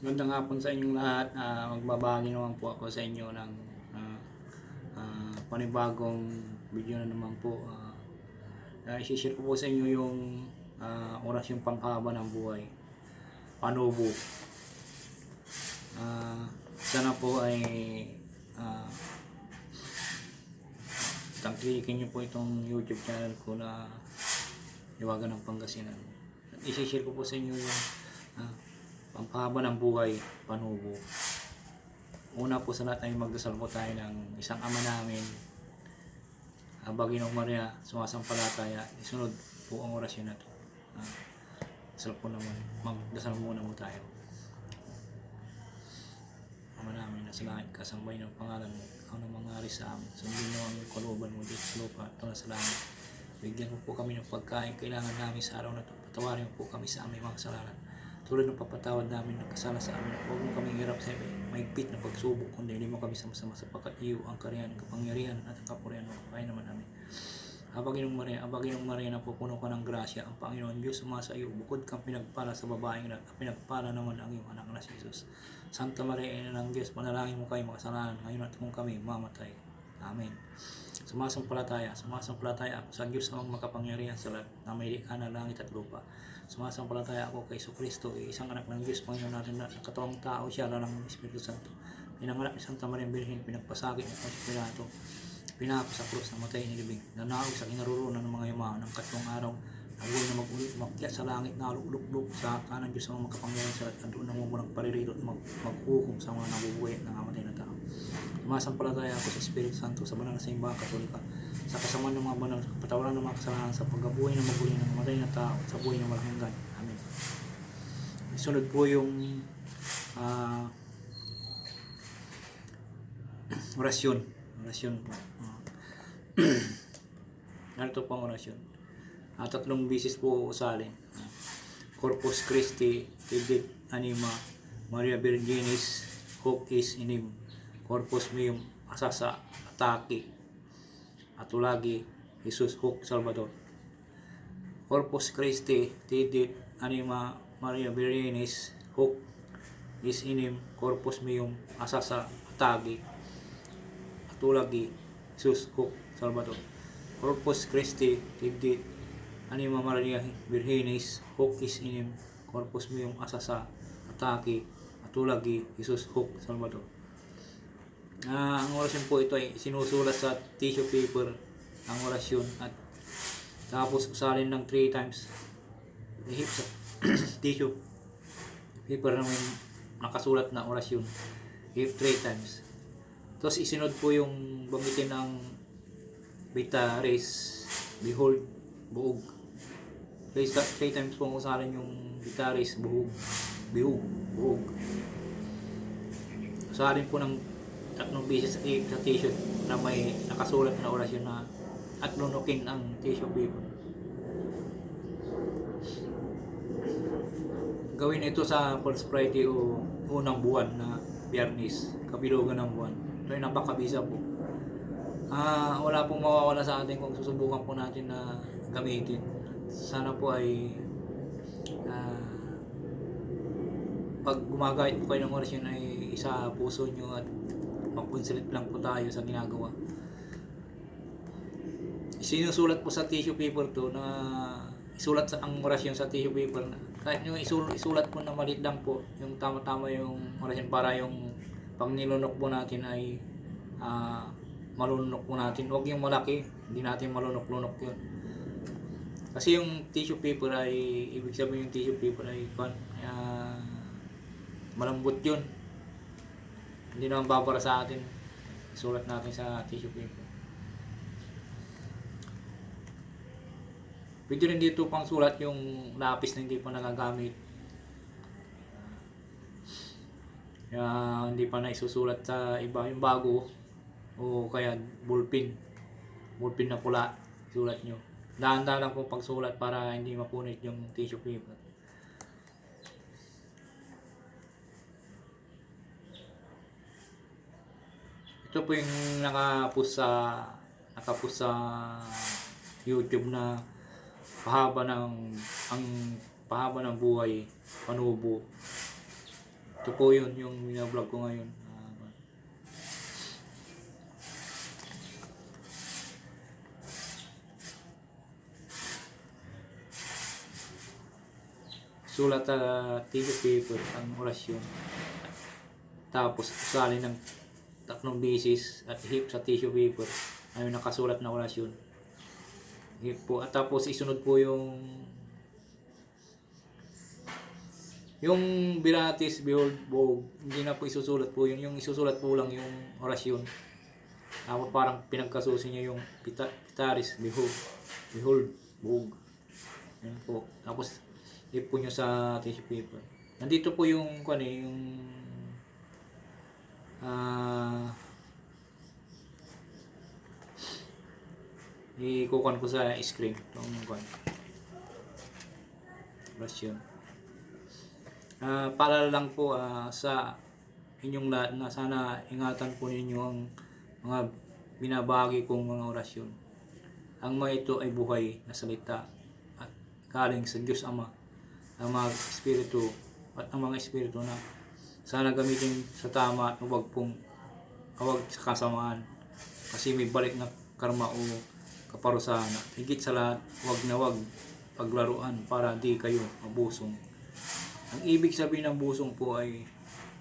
Magandang hapon sa inyong lahat. Magbabahagi naman po ako sa inyo ng panibagong video na naman po. I-share ko po sa inyo yung orasyon panghaba ng buhay, panubo. Sana po ay tangkilikin nyo po itong YouTube channel ko na Iwagan ng Pangasinan. At i-share ko po sa inyo yung panghaba ng buhay, panubo. Una po sa lahat ay magdasal po tayo ng isang ama namin, Baginong Maria, sumasampalataya. Isunod po ang orasyon na to. Dasal po naman. Magdasal muna mo tayo. Ama namin na sa langit, kasambay ng pangalan mo. Ikaw na mangyari sa amin. Sundin mo ang kalooban mo dito sa lupa at na sa langit. Bigyan mo po kami ng pagkain kailangan namin sa araw na ito. Patawarin mo po kami sa aming mga kasalanan, tulad ng papatawad namin ng kasala sa amin. Huwag mo kami hirap sa mahigpit na pagsubok, kundi hindi mo kami sama-sama sapagkat iyo ang kariyan, ang kapangyarihan at ang kapurihan mo. Kaya naman namin. Baginong Maria, na pupuno ka ng grasya, ang Panginoon Diyos sumasa iyo. Bukod kang pinagpala sa babaeng lahat, pinagpala naman ang iyong anak na si Jesus. Santa Maria, Ina ng Diyos, panalangin mo kayo makasalanan, ngayon at kung kami mamatay. Amen. Sumasampalataya ako sa Diyos na makapangyarihan sa lahat, na may likha na langit at lupa. Sumasampalataya ako kay Kristo, isang anak ng Diyos, Panginoon natin, na katawang tao siya, lalang ng Espiritu Santo. Pinanganak ni Santa Maria Birhen, pinagpasakit ng Poncio Pilato, pinako sa krus, namatay nilibing, nanawag sa kinaroroonan ng mga yamahan ng katlong araw, nabuhay na mag-ulit, umakyat sa langit, naluluk-luk sa kanan Diyos na makapangyarihan sa lahat, at doon namumulang paririto at maghukom sa mga nabubuhay at nangamatay na tao. Sumasampalataya ako sa Espiritu Santo, sa banal na simbahang Katolika, sa kasamaan ng mga banal, sa patawaran ng mga kasalanan, sa pagkabuhay ng mabuhay ng namatay na tao, sa buhay ng walang hanggan. Amen. Isunod po yung orasyon. Narito po ang orasyon. Tatlong bisis po usalin. Corpus Christi, Fidei Anima, Maria Virginis, Hoc is Enim, Corpus Meum, Asasa, Ataki, Atulagi, Jesus, Hoc Salvador. Corpus Christi, Fidei Anima, Maria Virginis, Hoc is Enim, Corpus Meum, Asasa, Ataki, Atulagi, Jesus, Hoc Salvador. Corpus Christi, Fidei Anima Maria Virginis, Hoc is Enim, Corpus Meum, Asasa, Ataki, Atulagi, Jesus, Hoc Salvador. Ang orasyon po ito ay sinusulat sa tissue paper ang orasyon, at tapos usalin ng 3 times. Ihip sa tissue paper na may nakasulat na orasyon, ihip 3 times. Tapos isinod po yung banggitin ng Vita Res, Behold, Buog. 3 times po usalin yung Vita Res, Buog. Usalin po ng 3 beses sa tissue na may nakasulat na orasyon na, at nunukin ang tissue paper. Gawin ito sa First Friday o unang buwan na Biyernes, kabilugan ng buwan. Ito ay napakabisa po. Wala pong mawawala sa atin kung susubukan po natin na gamitin. Sana po ay pag gumagayat po kayo ng orasyon ay isa puso nyo at mag-concentrate lang po tayo sa ginagawa. Sinusulat po sa tissue paper to, na isulat ang orasyon sa tissue paper, na kahit nyo isulat po na maliit lang po, yung tama-tama yung orasyon, para yung pag nilunok po natin ay malunok po natin. Huwag yung malaki, hindi natin malunok-lunok yun. Kasi yung tissue paper ay, ibig sabihin yung tissue paper ay malambot yun. Hindi naman babara sa atin. Isulat natin sa tissue paper. Pwede rin dito pang sulat yung lapis na hindi pa nagagamit. Hindi pa na isusulat sa iba, yung bago, o kaya ballpen na pula, isulat nyo. Dahan-dahan lang po pagsulat para hindi mapunit yung tissue paper. Ito po yung nakapost sa YouTube na pahaba ng buhay, panubo. Ito po yun, yung binablog ko ngayon. Sulat sa tissue paper ang orasyon. Tapos usali ng 3 beses at hip sa tissue paper ay nakasulat na orasyon. Hip po. At tapos isunod po yung Biratis, Behold, Boog. Hindi na po isusulat po yun. Yung isusulat po lang yung orasyon. Tapos parang pinagkasusi niya yung Pitaris, Behold, Boog. Yan po. Tapos hip po nyo sa tissue paper. Nandito po yung ikukuhan ko sa screen itong orasyon. Paalala lang po sa inyong lahat na sana ingatan po ninyo ang mga binabahagi kong mga orasyon. Ang mga ito ay buhay na salita at galing sa Diyos Ama, ang mga espiritu at ang mga espiritu na sana gamitin sa tama at huwag sa kasamaan, kasi may balik na karma o kaparusahan. At higit sa lahat, huwag paglaruan para di kayo mabusong. Ang ibig sabihin ng busong po ay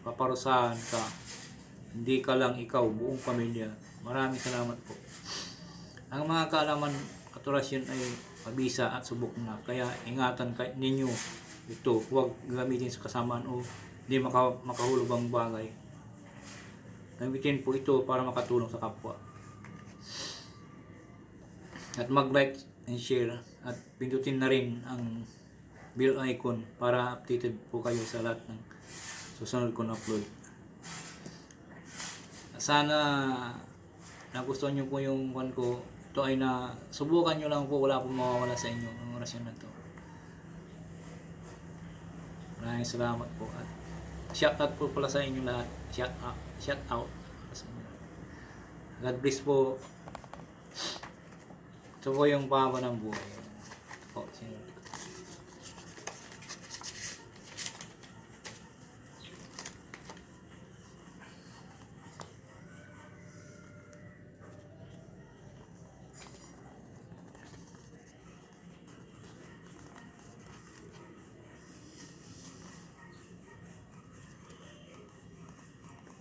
paparusahan ka, hindi ka lang ikaw, buong pamilya. Maraming salamat po. Ang mga kaalaman at orasyon ay mabisa at subok na, kaya ingatan ninyo ito. Huwag gamitin sa kasamaan o hindi makahulog ang bagay. Gamitin po ito para makatulong sa kapwa. At mag-like and share at pindutin na rin ang bell icon para updated po kayo sa lahat ng susunod kong upload. Sana nagustuhan nyo po yung ko. Ito ay subukan nyo lang po, wala pong mawawala sa inyo ang orasyon na to. Maraming salamat po at shout out po pala sa inyo lahat. Shout out sa inyo. God bless po. Ito po yung pahaba ng buhay. Po,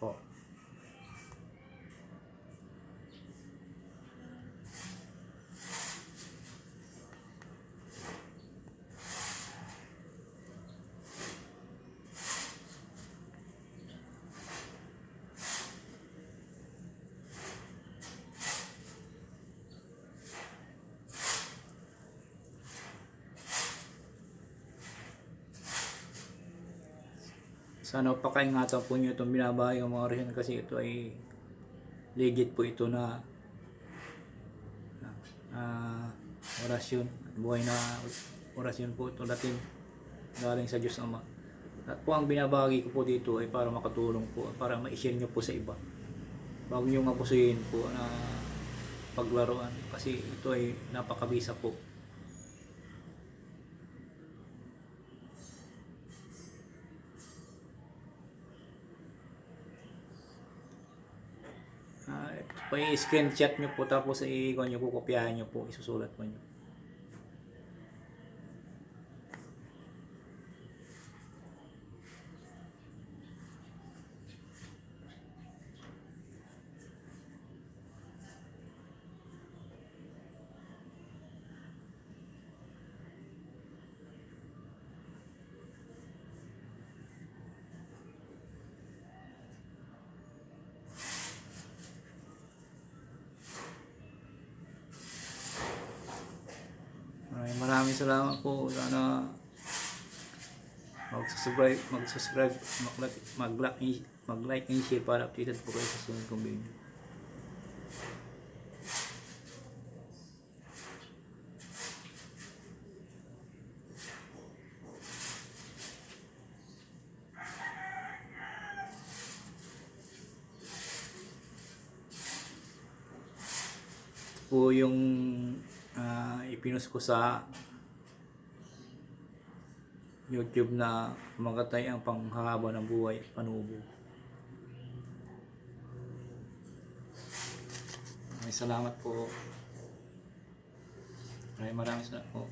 po. Sana pakaingatan po nyo itong binabahay ng mga orasyon, kasi ito ay legit po ito na orasyon. Buhay na orasyon po ito, Latin, galing sa Diyos Ama. At po ang binabahagi ko po dito ay para makatulong po, para ma-share nyo po sa iba. Bago nyo abusuhin po na paglaruan, kasi ito ay napakabisa po. I-screenshot nyo po, tapos i-ikuha nyo po, kopyahan nyo po, isusulat mo nyo. Maraming salamat po. Sana mag-subscribe, mag-like and share para updated po kayo sa sunod kong video. Ito po yung ipinost ko sa YouTube na magatay ang panghahaba ng buhay at panubo. Maraming salamat po. Maraming salamat po.